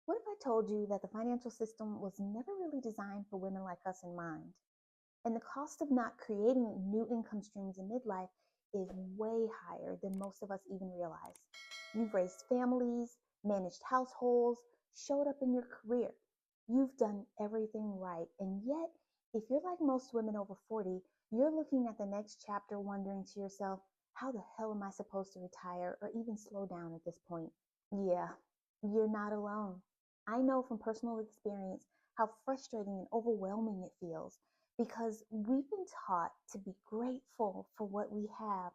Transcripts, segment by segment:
What if I told you that the financial system was never really designed for women like us in mind? And the cost of not creating new income streams in midlife is way higher than most of us even realize. You've raised families, managed households, showed up in your career. You've done everything right. And yet, if you're like most women over 40, you're looking at the next chapter wondering to yourself, how the hell am I supposed to retire or even slow down at this point? Yeah, you're not alone. I know from personal experience how frustrating and overwhelming it feels because we've been taught to be grateful for what we have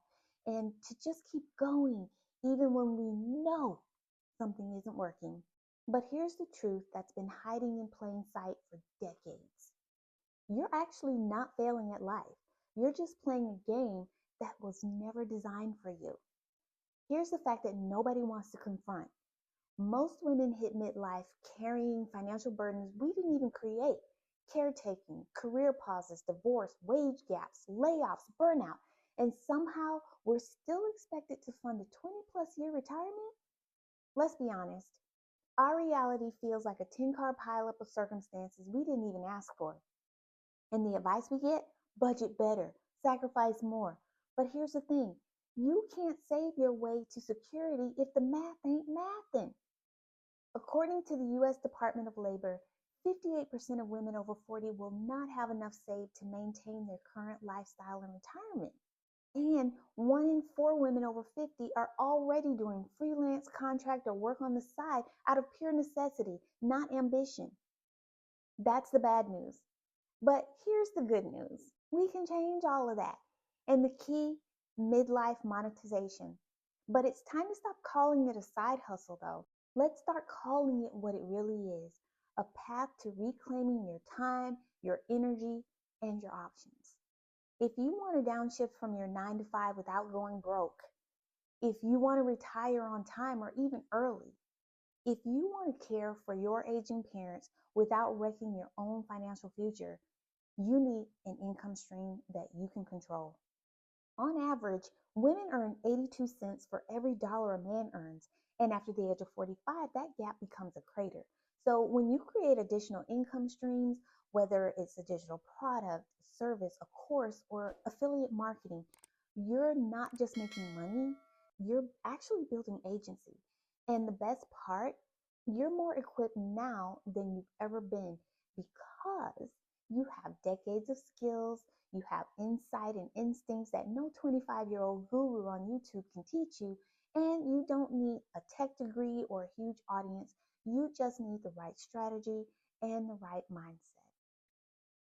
and to just keep going even when we know something isn't working. But here's the truth that's been hiding in plain sight for decades. You're actually not failing at life. You're just playing a game that was never designed for you. Here's the fact that nobody wants to confront. Most women hit midlife carrying financial burdens we didn't even create: caretaking, career pauses, divorce, wage gaps, layoffs, burnout, and somehow we're still expected to fund a 20-plus year retirement? Let's be honest, our reality feels like a 10-card pileup of circumstances we didn't even ask for. And the advice we get: budget better, sacrifice more. But here's the thing, you can't save your way to security if the math ain't mathin'. According to the US Department of Labor, 58% of women over 40 will not have enough saved to maintain their current lifestyle in retirement. And 1 in 4 women over 50 are already doing freelance, contract, or work on the side out of pure necessity, not ambition. That's the bad news. But here's the good news: we can change all of that. And the key: midlife monetization. But it's time to stop calling it a side hustle, though. Let's start calling it what it really is: a path to reclaiming your time, your energy, and your options. If you want to downshift from your 9 to 5 without going broke, if you want to retire on time or even early, if you want to care for your aging parents without wrecking your own financial future, you need an income stream that you can control. On average, women earn 82 cents for every dollar a man earns, and after the age of 45, that gap becomes a crater. So when you create additional income streams, whether it's a digital product, a service, a course, or affiliate marketing, you're not just making money, you're actually building agency. And the best part, you're more equipped now than you've ever been because you have decades of skills, you have insight and instincts that no 25-year-old guru on YouTube can teach you, and you don't need a tech degree or a huge audience. You just need the right strategy and the right mindset.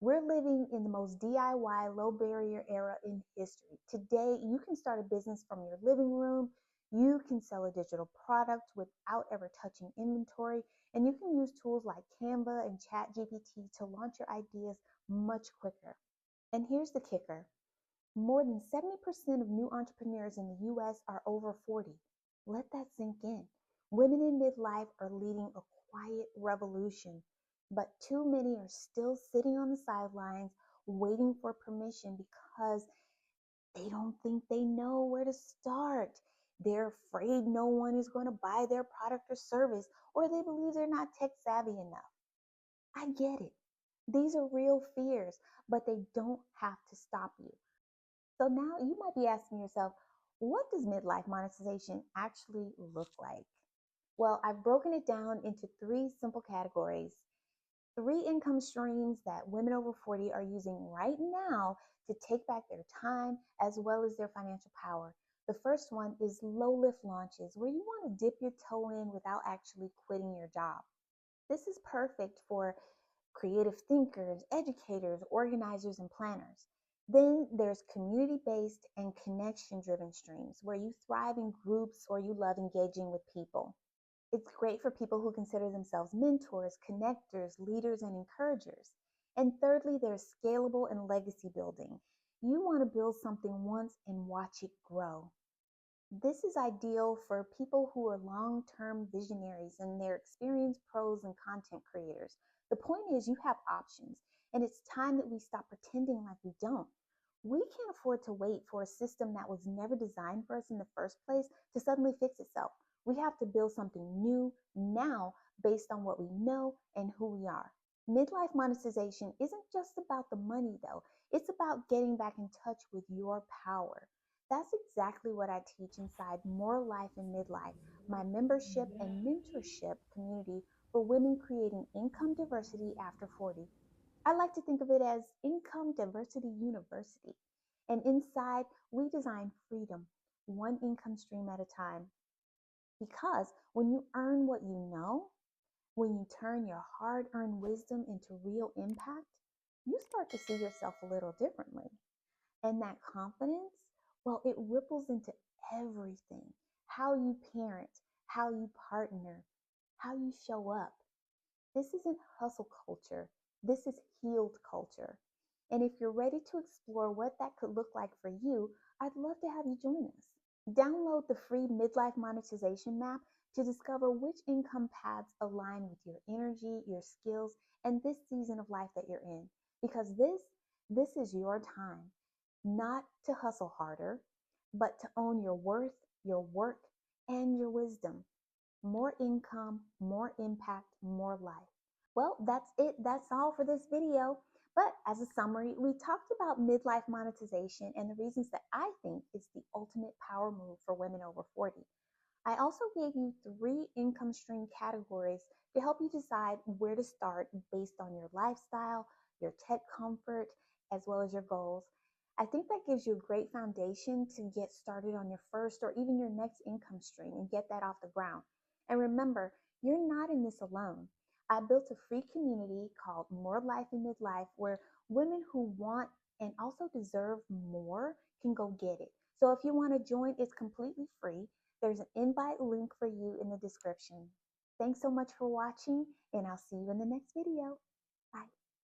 We're living in the most DIY, low barrier era in history. Today, you can start a business from your living room. You can sell a digital product without ever touching inventory. And you can use tools like Canva and ChatGPT to launch your ideas much quicker. And here's the kicker: more than 70% of new entrepreneurs in the US are over 40. Let that sink in. Women in midlife are leading a quiet revolution, but too many are still sitting on the sidelines waiting for permission because they don't think they know where to start. They're afraid no one is going to buy their product or service, or they believe they're not tech savvy enough. I get it. These are real fears, but they don't have to stop you. So now you might be asking yourself, what does midlife monetization actually look like? Well, I've broken it down into 3 simple categories. 3 income streams that women over 40 are using right now to take back their time as well as their financial power. The first one is low lift launches, where you want to dip your toe in without actually quitting your job. This is perfect for creative thinkers, educators, organizers, and planners. Then there's community based and connection driven streams, where you thrive in groups or you love engaging with people. It's great for people who consider themselves mentors, connectors, leaders, and encouragers. And thirdly, there's scalable and legacy building. You want to build something once and watch it grow. This is ideal for people who are long-term visionaries and they're experienced pros and content creators. The point is, you have options, and it's time that we stop pretending like we don't. We can't afford to wait for a system that was never designed for us in the first place to suddenly fix itself. We have to build something new now based on what we know and who we are. Midlife monetization isn't just about the money, though, it's about getting back in touch with your power. That's exactly what I teach inside More Life in Midlife, my membership and mentorship community for women creating income diversity after 40. I like to think of it as Income Diversity University. And inside, we design freedom, one income stream at a time. Because when you earn what you know, when you turn your hard earned wisdom into real impact, you start to see yourself a little differently. And that confidence, well, it ripples into everything: how you parent, how you partner, how you show up. This isn't hustle culture, this is healed culture. And if you're ready to explore what that could look like for you, I'd love to have you join us. Download the free Midlife Monetization Map to discover which income paths align with your energy, your skills, and this season of life that you're in. Because this is your time, not to hustle harder, but to own your worth, your work, and your wisdom. More income, more impact, more life. Well, that's it. That's all for this video. But as a summary, we talked about midlife monetization and the reasons that I think it's the ultimate power move for women over 40. I also gave you 3 income stream categories to help you decide where to start based on your lifestyle, your tech comfort, as well as your goals. I think that gives you a great foundation to get started on your first or even your next income stream and get that off the ground. And remember, you're not in this alone. I built a free community called More Life in Midlife where women who want and also deserve more can go get it. So if you want to join, it's completely free. There's an invite link for you in the description. Thanks so much for watching, and I'll see you in the next video. Bye.